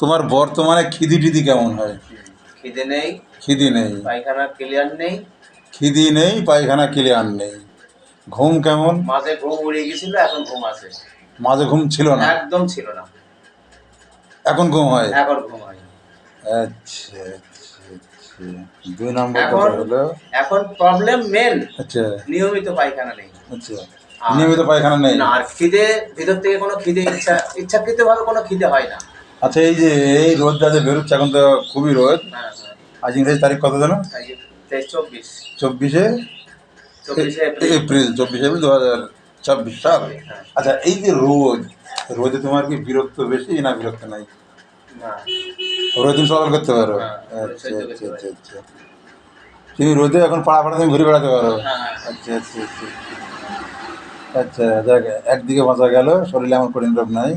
তোমার বর্তমানে খিদি টিদি কেমন হয়? খিদে নেই, খিদি নেই, পায়খানা ক্লিয়ার নেই, খিদি নেই, পায়খানা ক্লিয়ার নেই। ঘুম কেমন? মাঝে ঘুম উড়ে গেছিল, এখন ঘুম আছে। মাঝে ঘুম ছিল না, একদম ছিল না, এখন ঘুম হয়। এখন ঘুম হয়। আচ্ছা আচ্ছা আচ্ছা, 2 নম্বর এখন কথা হলো। এখন প্রবলেম মেন আচ্ছা নিয়মিত পায়খানা নেই। আচ্ছা, আর নিয়মিত পায়খানা নেই। না, আর খিদে ভিতর থেকে কোনো খিদে ইচ্ছাকৃত ভাবে কোনো খিদে হয় না। আচ্ছা, এই যে এই রোদটা যে বেরোচ্ছে, এখন তো খুবই রোদ। হ্যাঁ হ্যাঁ, আজ ইংরেজি তারিখ কত জানো? 24 24শে 24 এপ্রিল। এপ্রিল, 24 এপ্রিল 2026 সাল। হ্যাঁ, আচ্ছা, এই যে রোদ, রোদে তোমার কি বিরক্ত বেশি না বিরক্ত নাই? না, রোদ তুমি সকাল করতে পারো। হ্যাঁ, আচ্ছা সহ্য আচ্ছা করতে আচ্ছা পারি। আচ্ছা, তুমি রোদে এখন পাড়া পাড়া তুমি ঘুরে বেড়াতে পারো। হ্যাঁ হ্যাঁ, আচ্ছা আচ্ছা আচ্ছা আচ্ছা, দেখ, একদিকে বাঁচা গেল, শরীরে এমন কঠিন রোগ নাই,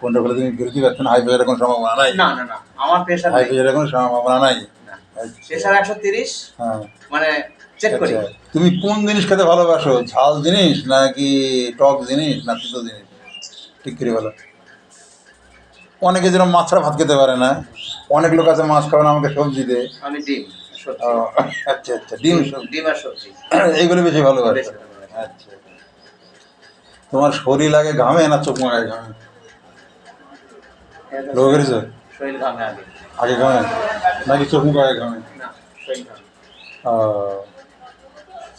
কোনটা করে তুমি বিরতি পাচ্ছ না। হাই প্রেশারের কোনো সম্ভাবনা নাই। না না না, আমার প্রেশার হাই নেই। প্রেশারের কোনো সম্ভাবনা নাই। না, আচ্ছা, প্রেশার 130, হ্যাঁ। মানে চেক করি। আচ্ছা, তুমি কোন জিনিস খেতে ভালোবাসো? ঝাল জিনিস নাকি টক জিনিস না তিতো জিনিস? ঠিক করে বলো। অনেকে যেরকম মাছ ছাড়া ভাত খেতে পারে না, অনেক লোক আছে মাছ খাবে না, আমাকে সবজি দে। আমি ডিম, ও, সবজি, আচ্ছা আচ্ছা, ডিম সবজি ডিম আর সবজি এইগুলো বেশি ভালোবাসো। বেশি ভালোবাসি। আচ্ছা, তোমার শরীর লাগে ঘামে না চোখ মাগায় ঘামে? এটা রোগ হয়েছে শরীর ঘামে আগে। আগে ঘামে নাকি চোখ মুখ আগে ঘামে? না, শরীর ঘামে, ও,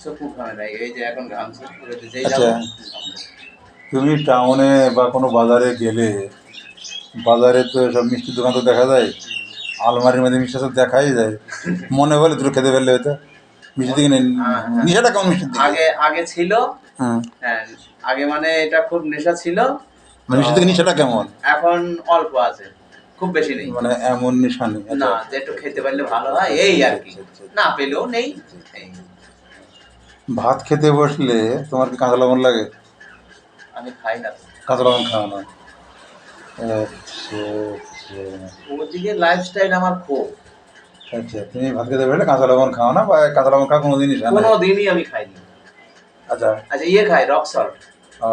চোখ মুখ ঘামে না, এই যে এখন ঘামছি, রোদে যেই আচ্ছা, যাবো। তুমি টাউনে বা কোনো বাজারে গেলে, বাজারে তো সব মিষ্টির দোকান তো দেখা যায়, আলমারির মধ্যে মিষ্টি সব দেখাই যায়। মনে বলে দুটো খেতে ফেললে হয়তো মিষ্টি দিকে হ্যাঁ, হ্যাঁ। নেশাটা কেমন মিষ্টির দিকে? আগে আগে ছিল, হ্যাঁ, হ্যাঁ, আগে মানে এটা খুব নেশা ছিল। মানে মিষ্টির দিকে নেশাটা কেমন? এখন অল্প আছে, খুব বেশি নেই। মানে এমন নেশা নেই। আচ্ছা না, যে একটু খেতে পারলে ভালো হয় এই আর কি, না পেলেও নেই। এই, ভাত খেতে বসলে তোমার কি কাঁচা লবণ লাগে? আমি খাই না তো। কাঁচা লবণ খাও না? আচ্ছা আচ্ছা ওদিকে লাইফস্টাইল আমার খুব, আচ্ছা, তুমি ভাত খেতে বসলে কাঁচা লবণ খাও না, বা কাঁচা লবণ খাও কোনো জিনিস হয় না? কোনো দিনই আমি খাইনি। আচ্ছা। আচ্ছা, ইয়ে খাই, রক সল্ট, ও,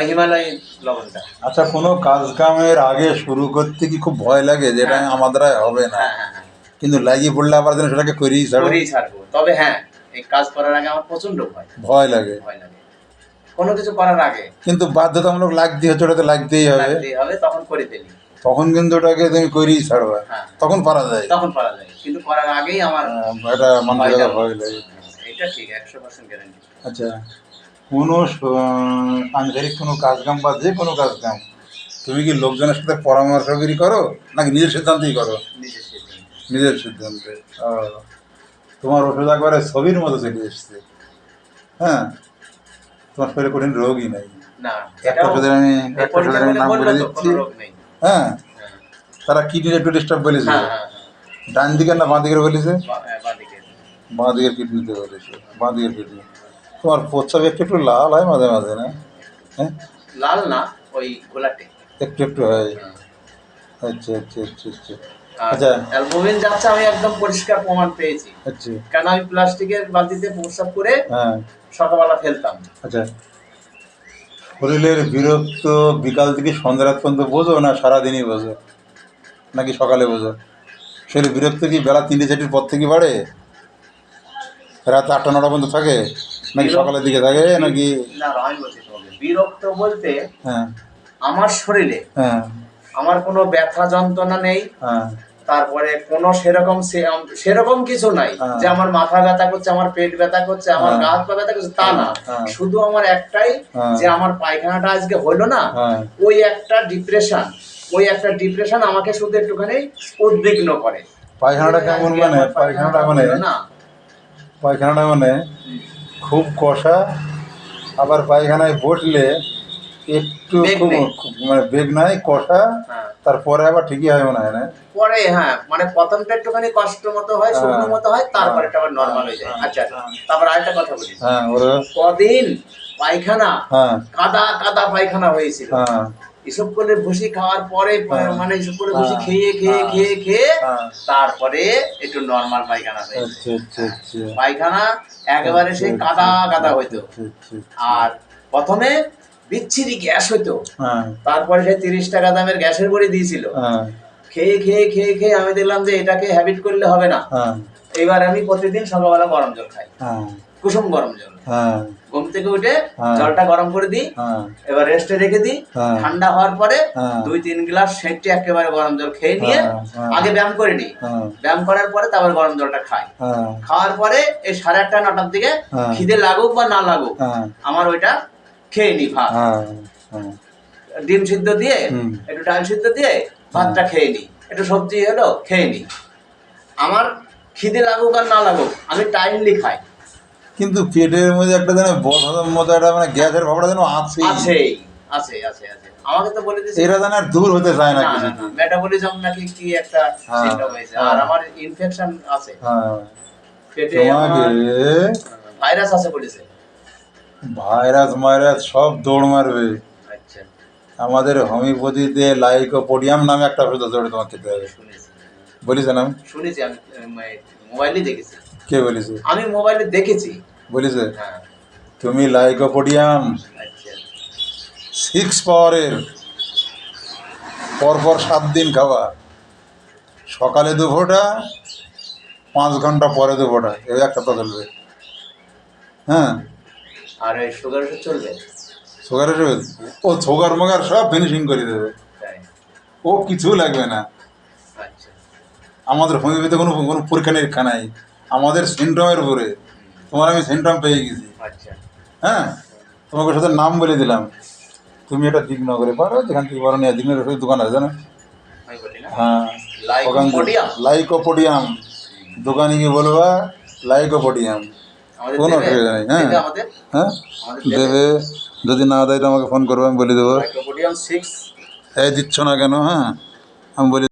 হিমালয় লবণটা। আচ্ছা, কোনো কাজ কামের আগে শুরু করতে কি খুব ভয় লাগে যে এটা হ্যাঁ আমার দ্বারা হবে না, হ্যাঁ হ্যাঁ হ্যাঁ, কিন্তু লাগিয়ে পড়লে আবার যেন সেটাকে করেই ছাড়ো? করেই ছাড়বো। তবে হ্যাঁ, এই কাজ করার আগে আমার প্রচন্ড ভয়, ভয় লাগে, ভয় লাগে কোনো কিছু করার আগে। কিন্তু বাধ্যতামূলক লাগতে হচ্ছে, ওটাতে লাগতেই হবে। লাগতেই হবে, তখন করে ফেলি। তখন কিন্তু ওটাকে তুমি করেই ছাড়বা, হ্যাঁ, তখন পারা যায়। তখন পারা যায়, কিন্তু করার আগেই আমার এটা মানুষের ভয়টা, ভয় লাগে। এটা ঠিক 100% গ্যারান্টি। আচ্ছা, কোনো সাংসারিক কোনো কাজ কাম বা যে কোনো কাজ কাম, তুমি কি লোকজনের সাথে পরামর্শগিরি করো নাকি নিজের সিদ্ধান্তেই করো? নিজের সিদ্ধান্ত। নিজের সিদ্ধান্তে। ও, তোমার ওষুধ একবারে ছবির মতো চলে এসছে। হ্যাঁ, তোমার শরীরে কঠিন রোগই নাই। না, একটা এটাও ওষুধের আমি এই একটা পরীক্ষা ওষুধের আমি করে নাম বললো বলে তো দিচ্ছি। কোনো রোগ নেই। হ্যাঁ, হ্যাঁ তারা কিডনির একটু ডিস্টার্ব বলেছে। হ্যাঁ হ্যাঁ, ডান দিকের না বাঁ দিকের বলেছে? বাদিকে। বাঁ দিকের কিডনিতে বলেছে, বাঁ দিকের কিডনি। তোমার প্রস্রাব একটু একটু লাল হয় মাঝে মাঝে না? হ্যাঁ, লাল না, ওই গোলাটে। একটু একটু হয়। আচ্ছা আচ্ছা আচ্ছা আচ্ছা আর আচ্ছা অ্যালবুমিন যাচ্ছে, আমি একদম পরিষ্কার প্রমাণ পেয়েছি। আচ্ছা, কারণ আমি প্লাস্টিকের বালতিতে প্রস্রাব করে হ্যাঁ, সকালবেলা ফেলতাম। আচ্ছা, শরীরের বিরক্ত বিকাল থেকে সন্ধ্যা রাত পর্যন্ত বোঝো না সারাদিনই বোঝো নাকি সকালে বোঝো? শরীর বিরক্ত কি বেলা 3-4টির পর থেকে বাড়ে, রাত 8-9টা পর্যন্ত থাকে, নাকি সকালের দিকে থাকে নাকি? না, আমি বলছি তোমাকে, বিরক্ত বলতে হ্যাঁ আমার শরীরে হ্যাঁ আমার কোনো ব্যথা যন্ত্রণা নেই, হ্যাঁ তারপরে কোনো সেরকম সেরকম কিছু নাই হ্যাঁ। যে আমার মাথা ব্যথা করছে, আমার পেট ব্যথা করছে, আমার গা হাত পা ব্যথা করছে, তা না। হ্যাঁ। শুধু আমার একটাই, হ্যাঁ। যে আমার পায়খানাটা আজকে হলো না, হ্যাঁ। ওই একটা ডিপ্রেশন আমাকে শুধু একটুখানি উদ্বিগ্ন করে। পায়খানাটা কেমন মানে? পায়খানাটা মানে না, পায়খানাটা মানে খুব কষা, আবার পায়খানায় বসলে একটু বেগ খুব নেই। মানে বেগ নাই, কষা, হ্যাঁ, তারপরে আবার ঠিকই হয় মনে হয় না? পরে হ্যাঁ, মানে প্রথমটা একটুখানি কষ্ট মতো হয়, শুকনো মতো হয়, তারপরে এটা আবার নর্মাল হয়ে যায়। আচ্ছা, তারপর আরেকটা কথা বলি। হ্যাঁ, ওরা কদিন পায়খানা হ্যাঁ কাদা কাদা পায়খানা হয়েছিল, হ্যাঁ এসব করে ভুসি খাওয়ার পরে, হ্যাঁ। মানে এসব করে ভুসি খেয়ে হ্যাঁ। তারপরে একটু নর্মাল পায়খানা হয়েছে। আচ্ছা আচ্ছা আচ্ছা পায়খানা একেবারে সেই কাদা কাদা হইতো। আচ্ছা আচ্ছা আর প্রথমে বিচ্ছিরি গ্যাস হতো। হ্যাঁ তারপরে সে 30 টাকা দামের গ্যাসের বড়ি দিয়েছিল। হ্যাঁ খেয়ে খেয়ে খেয়ে খেয়ে আমি দেখলাম যে এটাকে হ্যাবিট করলে হবে না। হ্যাঁ এবার আমি প্রতিদিন সকালবেলা গরম জল খাই, হ্যাঁ কুসুম গরম জল। হ্যাঁ ঘুম থেকে উঠে হ্যাঁ। জলটা গরম করে দিই, হ্যাঁ এবার রেস্টে রেখে দিই। হ্যাঁ। ঠান্ডা হওয়ার পরে হ্যাঁ। 2-3 গ্লাস সেঁটে একেবারে গরম জল খেয়ে নিয়ে হ্যাঁ, হ্যাঁ। আগে ব্যায়াম করে নিই। হ্যাঁ। ব্যায়াম করার পরে তারপর গরম জলটা খাই। হ্যাঁ খাওয়ার পরে এই 8:30 9টার দিকে হ্যাঁ। খিদে লাগুক বা না লাগুক হ্যাঁ আমার ওইটা খেয়ে নিই ভাত। হ্যাঁ হ্যাঁ ডিম সিদ্ধ দিয়ে হুম। একটু ডাল সিদ্ধ দিয়ে ভাতটা খেয়ে নিই, একটু সবজি হলো খেয়ে নিই। আমার খিদে লাগুক আর না লাগুক আমি টাইমলি খাই। কিন্তু পেটের মধ্যে একটা যেন বদহজম মতো একটা মানে গ্যাসের ভাবটা যেন আছে আছেই, আছে আছে আছে। আমাকে তো বলে দিয়েছে এরা যেন আর দূর হতে চায় না না কিছু। না না মেটাবলিজম নাকি কি একটা হ্যাঁ, সিস্টেম হয়েছে, হ্যাঁ। আর আমার ইনফেকশন আছে হ্যাঁ পেটে, তোমাকে আমার ভাইরাস আছে বলেছে। ভাইরাস মাইরাস সব দৌড় মারবে। আচ্ছা, আমাদের হোমিওপ্যাথিতে লাইকোপোডিয়াম নামে একটা ওষুধ আছে, ওটা তোমাকে খেতে হবে। শুনেছি বলিস না? শুনেছি আমি মোবাইলে দেখেছি। কে বলিছে? আমি মোবাইলে দেখেছি। বলিছে হ্যাঁ। তুমি লাইকোপোডিয়াম আচ্ছা 6 পাওয়ারের পরপর 7 দিন খাওয়া, সকালে 2 ফোঁটা, 5 ঘন্টা পরে 2 ফোঁটা, এই একটা তো চলবে। হ্যাঁ আর এই সুগার ওষুধ চলবে? সুগারের ওষুধ ও সুগার মগার সব ফিনিশিং করে দেবে, তাই? ও কিছু লাগবে না। আচ্ছা আমাদের হোমিওপ্যাথিতে কোনো কোনো পরীক্ষা নিরীক্ষা নাই, আমাদের সিমটমের উপরে। তোমার আমি সিমটম পেয়ে গেছি। আচ্ছা হ্যাঁ তোমাকে সাথে নাম বলে দিলাম, তুমি এটা দিকনগরে পারো, যেখান থেকে পারো নিয়ে দিকনগরের ওষুধ দোকান আছে না? আমি বলি না হ্যাঁ লাইকোপোডিয়াম। লাইকোপোডিয়াম দোকানে গিয়ে বলবা লাইকোপোডিয়াম, আমাদের কোনো দেবে? অসুবিধা নেই। হ্যাঁ দেবে আমাদের? হ্যাঁ আমাদের দেবে, যদি না দেয় তো আমাকে ফোন করবে, আমি বলে দেবো। লাইকোপোডিয়াম 6 এই দিচ্ছ না কেন? হ্যাঁ আমি বলি